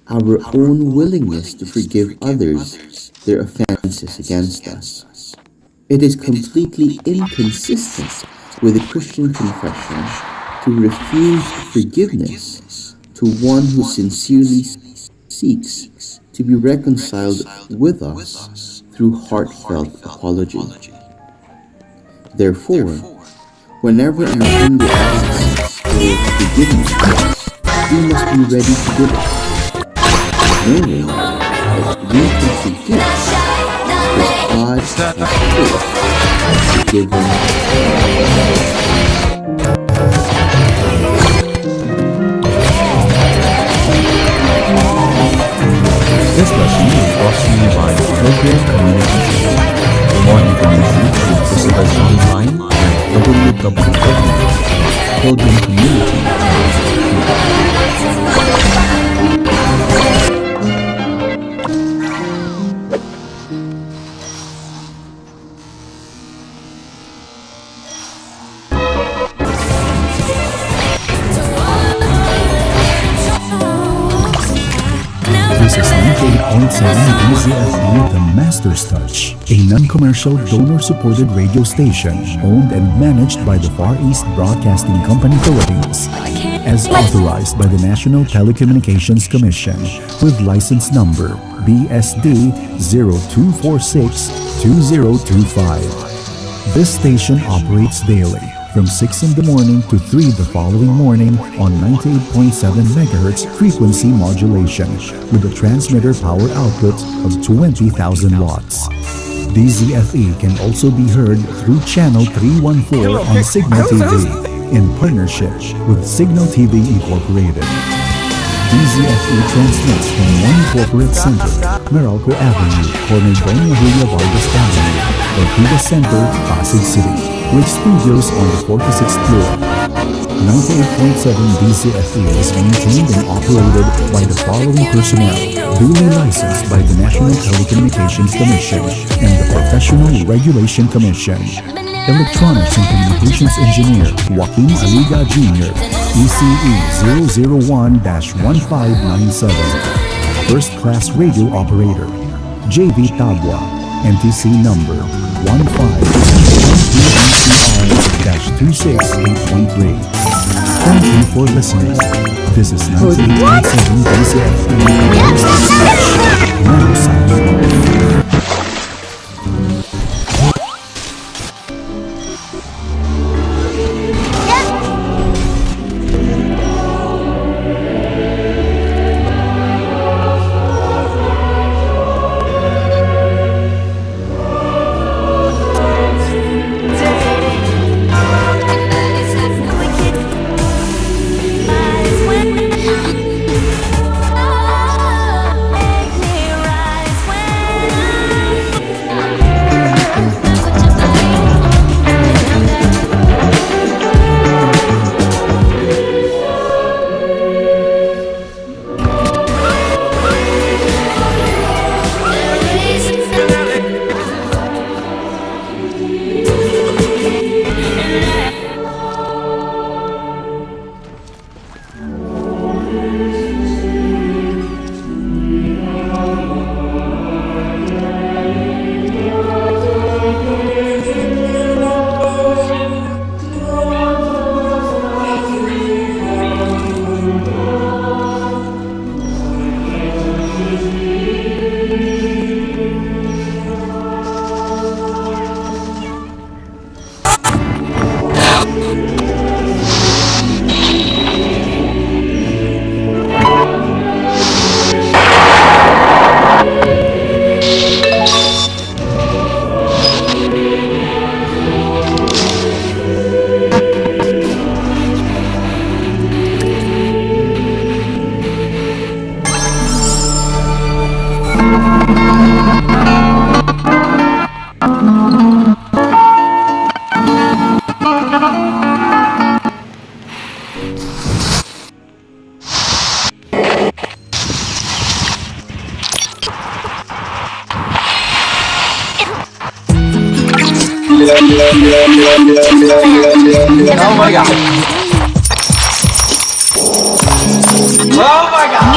our own willingness to forgive others their offenses against us. It is completely inconsistent with the Christian confession to refuse forgiveness to one who sincerely seeks to be reconciled with us through heartfelt apology. Therefore, whenever an offender asks for forgiveness, we must be ready to give it, knowing that we can forgive because God has forgiven This lesson is brought to you by Pilgrim Community. For more information, please visit us online at www.pilgrimcommunity.com. This is 98.7 DZFE The Master's Touch, a non-commercial donor-supported radio station owned and managed by the Far East Broadcasting Company Philippines, as authorized by the National Telecommunications Commission with license number BSD 0246-2025. This station operates daily from 6 in the morning to 3 the following morning on 98.7 MHz frequency modulation with a transmitter power output of 20,000 watts. DZFE can also be heard through channel 314 on Signal TV in partnership with Signal TV Incorporated. DZFE transmits from One Corporate Center, Meralco Avenue, Cornegonia Julia Vargas Avenue, Ortigas Center, Pasig City, with studios on the 46th floor. 98.7 DZFE is maintained and operated by the following personnel, duly licensed by the National Telecommunications Commission and the Professional Regulation Commission. Electronics and Communications Engineer, Joaquin Aliga Jr., ECE 001-1597. First Class Radio Operator, JV Tabua, NTC number 15-268.3. Thank you for listening. This is 98.7 DZFE. Now signing off. Oh my god. Oh my god.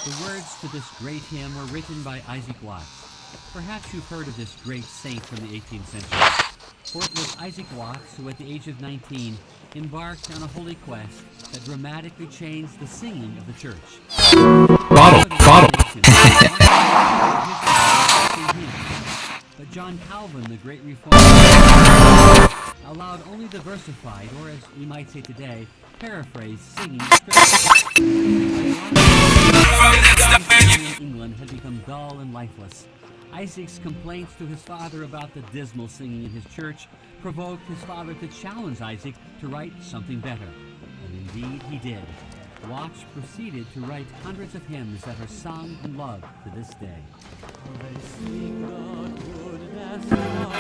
The words to this great hymn were written by Isaac Watts. Perhaps you've heard of this great saint from the 18th century. For it was Isaac Watts who, at the age of 19, embarked on a holy quest that dramatically changed the singing of the church. But John Calvin, the great reformer, allowed only the versified, or as we might say today, paraphrased singing of scripture. In England had become dull and lifeless. Isaac's complaints to his father about the dismal singing in his church provoked his father to challenge Isaac to write something better. And indeed he did. Watts proceeded to write hundreds of hymns that are sung and loved to this day. They sing the goodness of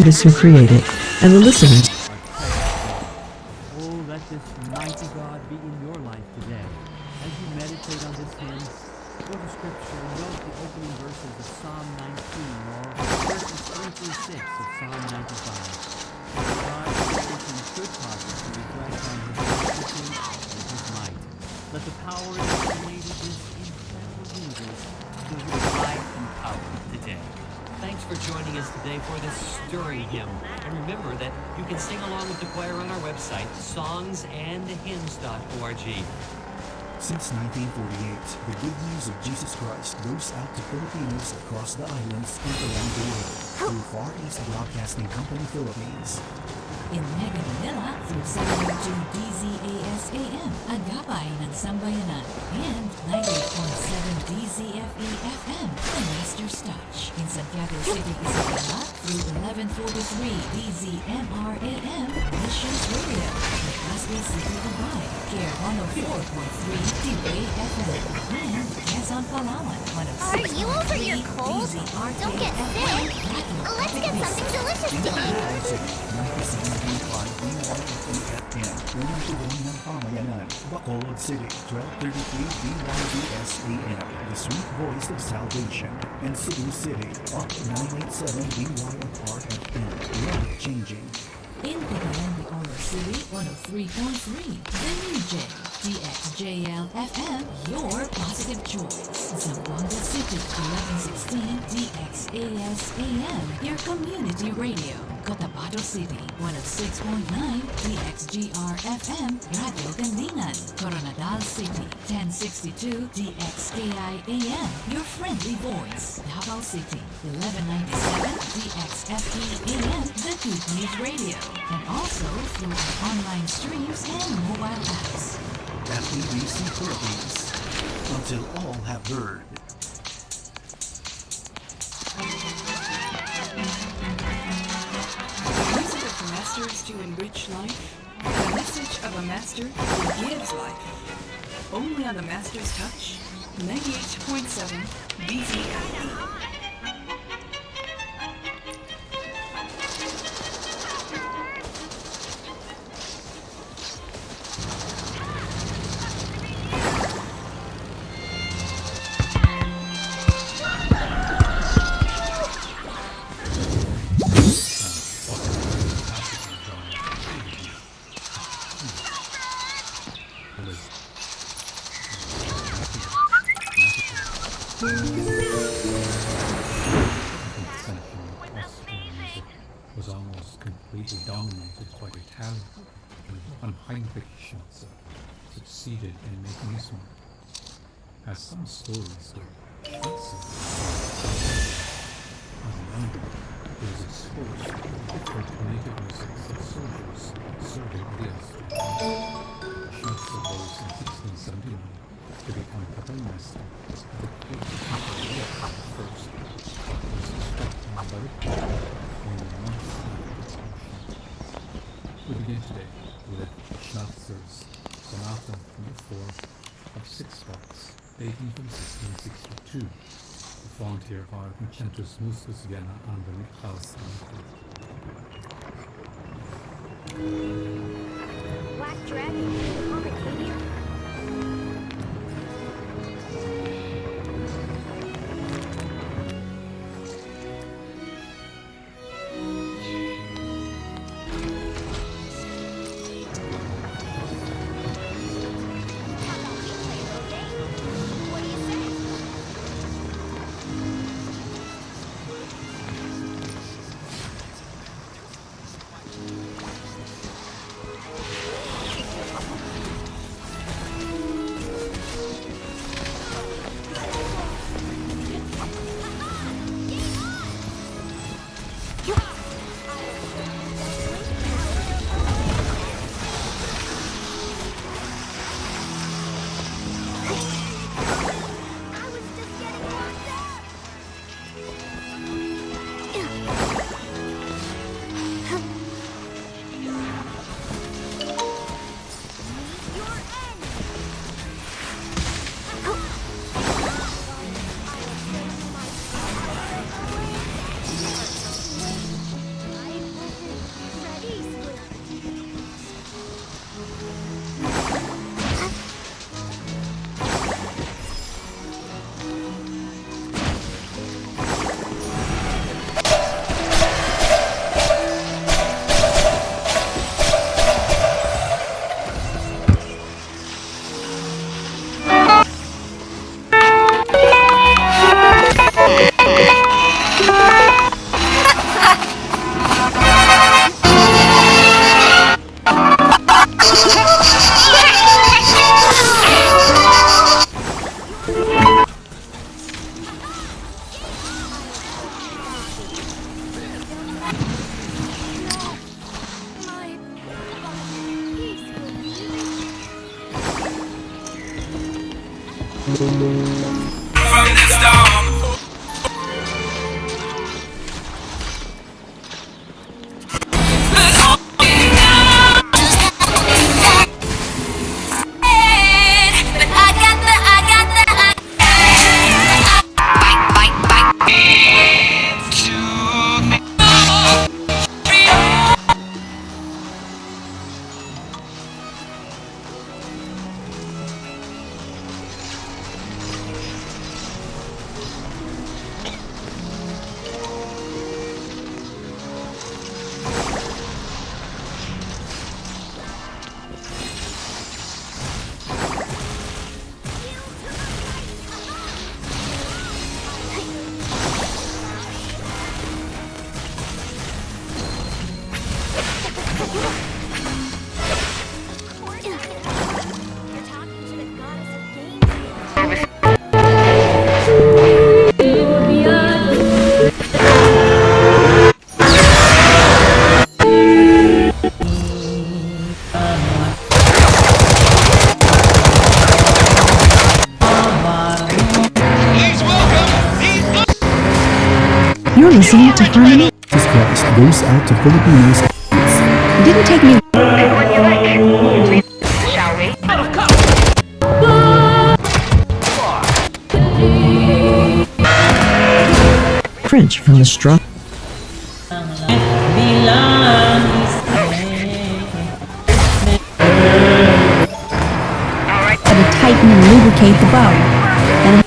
artists who created, and the listeners. Oh, let this mighty God be in your life today. As you meditate on this hymn, go to Scripture and note the opening verses of Psalm 19 or verses 3 through 6 of Psalm 95. God's creation should cause us to reflect on His majesty and His might. Let the power that created this incredible universe fill you with life and power today. Thanks for joining us today for this stirring hymn. And remember that you can sing along with the choir on our website, songsandhymns.org. Since 1948, the good news of Jesus Christ goes out to Filipinos across the islands and around the world through Far East Broadcasting Company Philippines. In Mega Manila through 702 DZAS AM, Sambayanan, and 98.7 DZFE FM, The Master's Touch. In Santiago City, Isabela, through 1143 DZMR AM, Missions Radio. In Pasay City, Dubai, Care 104.3 D-Ray FM, and Quezon, Palawan, 106.3 Are you over your cold? DZRK Don't get FM. sick. Let's get something delicious to eat. 97.5 Unang tulong ng pamayanan, Bacolod City, 1233 BYBS AM, the sweet voice of salvation, and Cebu City, up 987 BYFR FM, life changing. In Cagayan de Oro City, 103.3. The New Gen, DXJL FM, your positive choice. Zamboanga City, 1116 DXAS AM, your community radio. Cotabato City, 106.9 DXGR FM, Radio Gandingan. Coronadal City, 1062 DXKI AM, your friendly voice. Davao City, 1197 DXFE AM, the Good News Radio. And also through our online streams and mobile apps. FEBC Philippines, until all have heard. The music of the masters to enrich life. The message of a master who gives life. Only on the Master's Touch, 98.7 BZFE. Was almost completely dominated by Italian, and Heinrich Schulze succeeded in making this one. As some stories go, Schulze, as a younger, was exposed to different native musics of soldiers serving the Austrians. Schulze rose in 1679 to become kapellmeister of the Great Emperor Leopold I, was instructed by the Pope only months after its promotion. We begin today with Schnauzer's Sonata No. 4 of 6 parts, dating from 1662, performed here by Concentus Muscus Vienna under Michael's Black Dragon, Arcadia. From the storm. You're listening to Harmony. Jesus Christ goes out to Filipinos. It didn't take me French from the straw. To tighten and lubricate the bow. And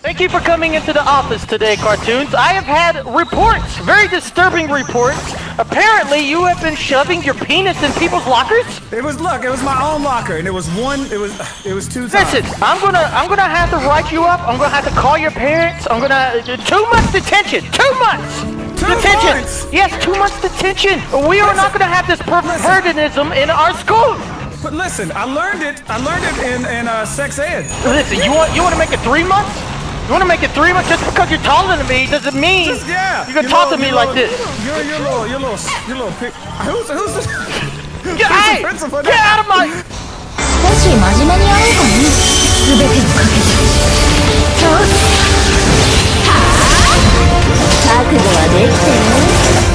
Thank you for coming into the office today, Cartoons. I have had reports, very disturbing reports. Apparently, you have been shoving your penis in people's lockers. It was my own locker, and it was two times. Listen, I'm gonna have to write you up. I'm gonna have to call your parents. 2 months detention. 2 months. Detention. Months? Yes, 2 months detention. We are not gonna have this pervertism in our school. But listen, I learned it in sex ed. Listen, you want to make it 3 months? You want to make it 3 months just because you're taller than me doesn't mean you can talk to me like this. You're little pick. Who's this? Get out of my. 少し真面目にやろうかね。全てをかけて倒す。はあ？覚悟はできてる？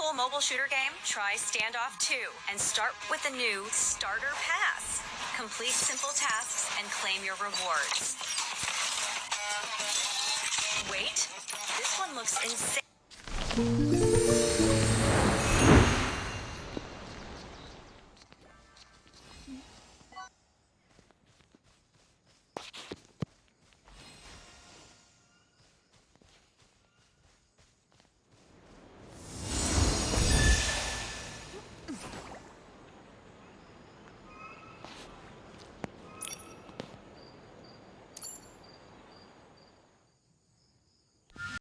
cool mobile shooter game? Try Standoff 2 and start with the new Starter Pass. Complete simple tasks and claim your rewards. Wait, this one looks insane.